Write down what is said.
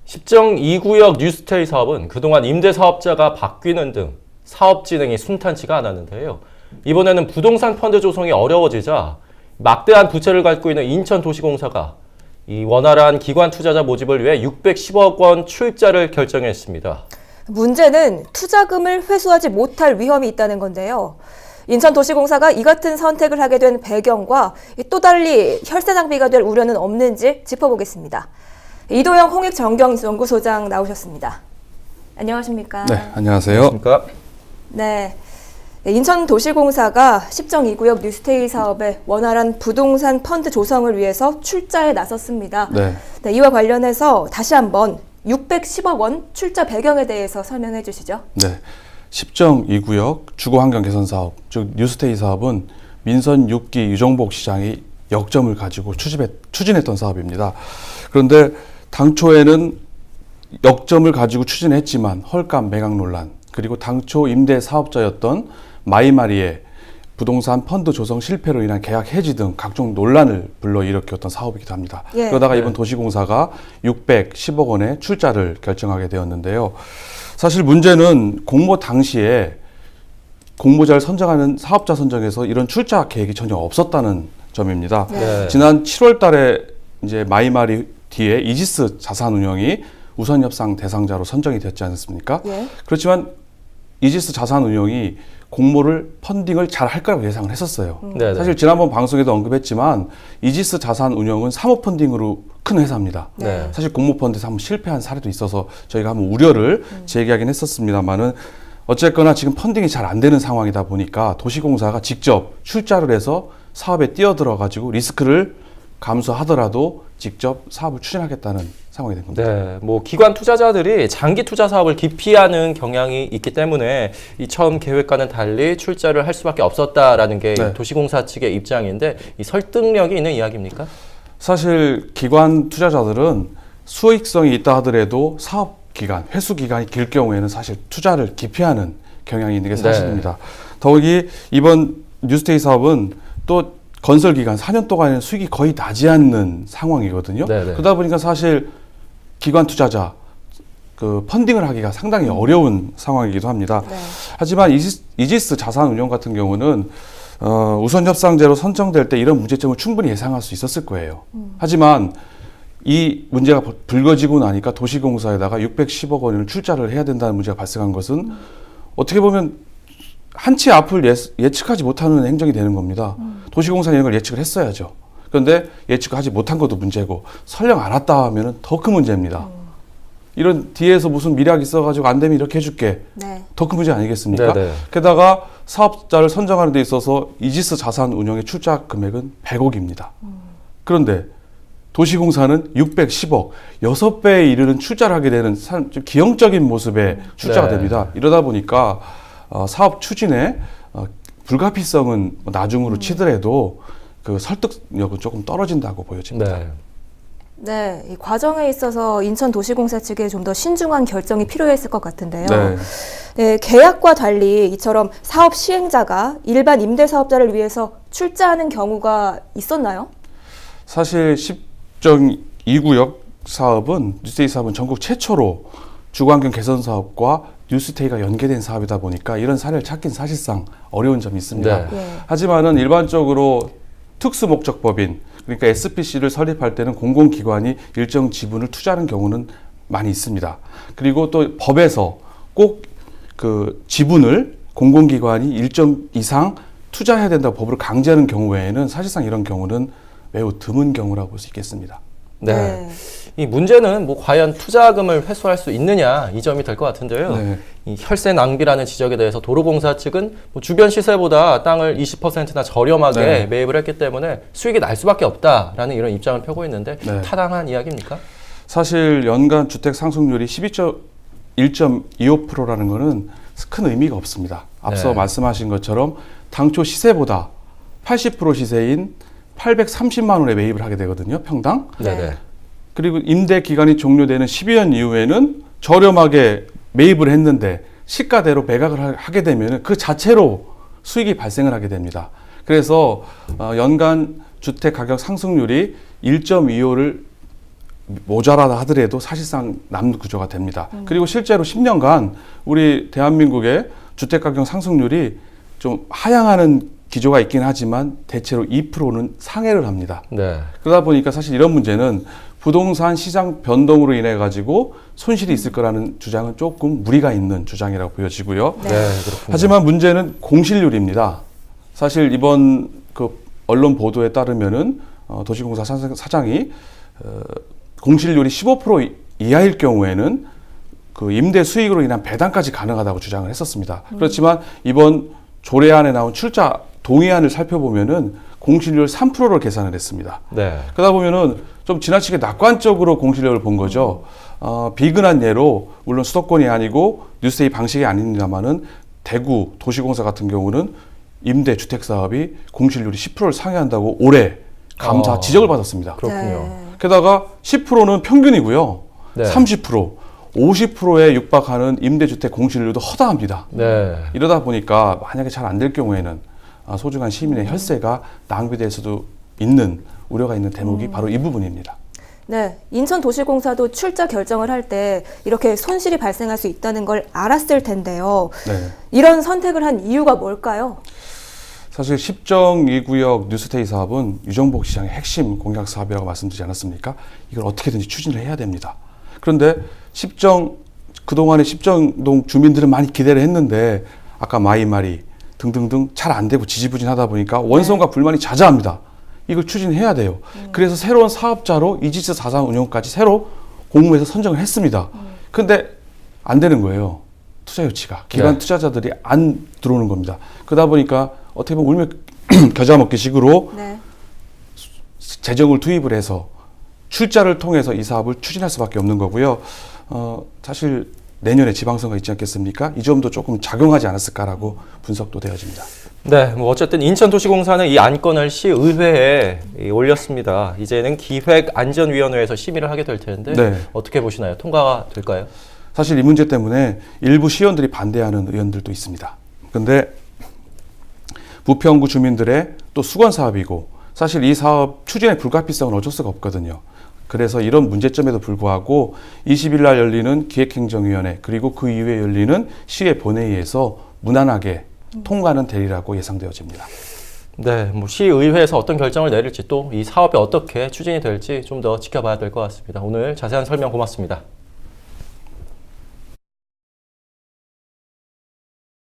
십정 2구역 뉴스테이 사업은 그동안 임대사업자가 바뀌는 등 사업 진행이 순탄치가 않았는데요. 이번에는 부동산 펀드 조성이 어려워지자 막대한 부채를 갖고 있는 인천도시공사가 이 원활한 기관 투자자 모집을 위해 610억 원 출자를 결정했습니다. 문제는 투자금을 회수하지 못할 위험이 있다는 건데요. 인천도시공사가 이 같은 선택을 하게 된 배경과 또 달리 혈세 낭비가 될 우려는 없는지 짚어보겠습니다. 이도영 홍익정경연구소장 나오셨습니다. 안녕하십니까? 네, 안녕하세요. 네, 인천도시공사가 십정 2구역 뉴스테이 사업의 원활한 부동산 펀드 조성을 위해서 출자에 나섰습니다. 네, 이와 관련해서 다시 한번 610억 원 출자 배경에 대해서 설명해 주시죠. 네, 십정 2구역 주거환경 개선 사업, 즉 뉴스테이 사업은 민선 6기 유정복 시장이 역점을 가지고 추진했던 사업입니다. 그런데 당초에는 역점을 가지고 추진했지만 헐값 매각 논란, 그리고 당초 임대 사업자였던 마이마리의 부동산 펀드 조성 실패로 인한 계약 해지 등 각종 논란을 불러일으켰던 사업이기도 합니다. 그러다가 이번 도시공사가 610억 원의 출자를 결정하게 되었는데요. 사실 문제는 공모 당시에 공모자를 선정하는 사업자 선정에서 이런 출자 계획이 전혀 없었다는 점입니다. 지난 7월 달에 이제 마이마리 뒤에 이지스 자산운용이 우선협상 대상자로 선정이 됐지 않습니까? 그렇지만 이지스 자산운용이 공모를 펀딩을 잘 할 거라고 예상을 했었어요. 사실 지난번 방송에도 언급했지만 이지스 자산운용은 사모 펀딩으로 큰 회사입니다. 사실 공모 펀드에서 한번 실패한 사례도 있어서 저희가 한번 우려를 제기하긴 했었습니다만은 어쨌거나 지금 펀딩이 잘 안 되는 상황이다 보니까 도시공사가 직접 출자를 해서 사업에 뛰어들어 가지고 리스크를 감수하더라도 직접 사업을 추진하겠다는 상황이 된 겁니다. 네, 뭐 기관 투자자들이 장기 투자 사업을 기피하는 경향이 있기 때문에 이 처음 계획과는 달리 출자를 할 수밖에 없었다라는 게 도시공사 측의 입장인데 이 설득력이 있는 이야기입니까? 사실 기관 투자자들은 수익성이 있다 하더라도 사업 기간, 회수 기간이 길 경우에는 사실 투자를 기피하는 경향이 있는 게 사실입니다. 더욱이 이번 뉴스테이 사업은 또 건설 기간 4년 동안에는 수익이 거의 나지 않는 상황이거든요. 그러다 보니까 사실 기관 투자자 그 펀딩을 하기가 상당히 어려운 상황이기도 합니다. 하지만 이지스 자산운용 같은 경우는 우선협상제로 선정될 때 이런 문제점을 충분히 예상할 수 있었을 거예요. 하지만 이 문제가 불거지고 나니까 도시공사에다가 610억 원을 출자를 해야 된다는 문제가 발생한 것은 어떻게 보면 한치 앞을 예측하지 못하는 행정이 되는 겁니다. 도시공사는 이런 걸 예측을 했어야죠. 그런데 예측하지 못한 것도 문제고 설령 알았다 하면 더 큰 문제입니다. 이런 뒤에서 무슨 미략이 있어가지고 안 되면 이렇게 해줄게. 더 큰 문제 아니겠습니까? 게다가 사업자를 선정하는 데 있어서 이지스 자산운용의 출자 금액은 100억입니다. 그런데 도시공사는 610억, 6배에 이르는 출자를 하게 되는 좀 기형적인 모습의 출자가 됩니다. 이러다 보니까 사업 추진에 불가피성은 나중으로 치더라도 그 설득력은 조금 떨어진다고 보여집니다. 네, 이 과정에 있어서 인천도시공사 측에 좀 더 신중한 결정이 필요했을 것 같은데요. 네, 계약과 달리 이처럼 사업 시행자가 일반 임대사업자를 위해서 출자하는 경우가 있었나요? 사실 십정 2구역 사업은 뉴스테이 사업은 전국 최초로 주거환경 개선 사업과 뉴스테이가 연계된 사업이다 보니까 이런 사례를 찾긴 사실상 어려운 점이 있습니다. 하지만은 일반적으로 특수목적법인, 그러니까 SPC를 설립할 때는 공공기관이 일정 지분을 투자하는 경우는 많이 있습니다. 그리고 또 법에서 꼭 그 지분을 공공기관이 일정 이상 투자해야 된다고 법으로 강제하는 경우 외에는 사실상 이런 경우는 매우 드문 경우라고 볼 수 있겠습니다. 이 문제는 뭐 과연 투자금을 회수할 수 있느냐 이 점이 될 것 같은데요. 이 혈세 낭비라는 지적에 대해서 도로공사 측은 뭐 주변 시세보다 땅을 20%나 저렴하게 매입을 했기 때문에 수익이 날 수밖에 없다라는 이런 입장을 펴고 있는데 타당한 이야기입니까? 사실 연간 주택 상승률이 1.25%라는 것은 큰 의미가 없습니다. 앞서 말씀하신 것처럼 당초 시세보다 80% 시세인 830만 원에 매입을 하게 되거든요, 평당. 그리고 임대 기간이 종료되는 12년 이후에는 저렴하게 매입을 했는데 시가대로 매각을 하게 되면 그 자체로 수익이 발생을 하게 됩니다. 그래서 연간 주택 가격 상승률이 1.25를 모자라다 하더라도 사실상 남는 구조가 됩니다. 그리고 실제로 10년간 우리 대한민국의 주택가격 상승률이 좀 하향하는 기조가 있긴 하지만 대체로 2%는 상회를 합니다. 네. 그러다 보니까 사실 이런 문제는 부동산 시장 변동으로 인해 가지고 손실이 있을 거라는 주장은 조금 무리가 있는 주장이라고 보여지고요. 네. 그렇군요. 하지만 문제는 공실률입니다. 사실 이번 그 언론 보도에 따르면은 도시공사 사장이 공실률이 15% 이하일 경우에는 그 임대 수익으로 인한 배당까지 가능하다고 주장을 했었습니다. 그렇지만 이번 조례안에 나온 출자 동의안을 살펴보면은 공실률 3%를 계산을 했습니다. 네. 그러다 보면은 좀 지나치게 낙관적으로 공실률을 본 거죠. 비근한 예로 물론 수도권이 아니고 뉴스데이 방식이 아닙니다만은 대구 도시공사 같은 경우는 임대 주택 사업이 공실률이 10%를 상회한다고 올해 감사 지적을 받았습니다. 그렇군요. 네. 게다가 10%는 평균이고요. 네. 30%, 50%에 육박하는 임대주택 공실률도 허다합니다. 네. 이러다 보니까 만약에 잘 안 될 경우에는 소중한 시민의 혈세가 낭비될 수도 있는 우려가 있는 대목이 바로 이 부분입니다. 네, 인천도시공사도 출자 결정을 할 때 이렇게 손실이 발생할 수 있다는 걸 알았을 텐데요. 네. 이런 선택을 한 이유가 뭘까요? 사실 10정 2구역 뉴스테이 사업은 유정복 시장의 핵심 공약 사업이라고 말씀드리지 않았습니까? 이걸 어떻게든지 추진을 해야 됩니다. 그런데 그동안의 10정동 주민들은 많이 기대를 했는데 아까 마이마리 등등등 잘 안 되고 지지부진하다 보니까 원성과 불만이 자자합니다. 이걸 추진해야 돼요. 그래서 새로운 사업자로 이지스 4상 운영까지 새로 공모해서 선정을 했습니다. 근데 안 되는 거예요. 투자 유치가. 기관 투자자들이 안 들어오는 겁니다. 그러다 보니까 어떻게 보면 울며 겨자 먹기 식으로 네. 재정을 투입을 해서 출자를 통해서 이 사업을 추진할 수밖에 없는 거고요. 사실 내년에 지방선거 있지 않겠습니까? 이 점도 조금 작용하지 않았을까라고 분석도 되어집니다. 네, 뭐 어쨌든 인천도시공사는 이 안건을 시의회에 올렸습니다. 이제는 기획안전위원회에서 심의를 하게 될 텐데 네. 어떻게 보시나요? 통과가 될까요? 사실 이 문제 때문에 일부 시의원들이 반대하는 의원들도 있습니다. 그런데 부평구 주민들의 또 수건 사업이고 사실 이 사업 추진의 불가피성은 어쩔 수가 없거든요. 그래서 이런 문제점에도 불구하고 20일 날 열리는 기획행정위원회 그리고 그 이후에 열리는 시의 본회의에서 무난하게 통과는 되리라고 예상되어집니다. 네, 뭐 시의회에서 어떤 결정을 내릴지 또 이 사업이 어떻게 추진이 될지 좀 더 지켜봐야 될 것 같습니다. 오늘 자세한 설명 고맙습니다.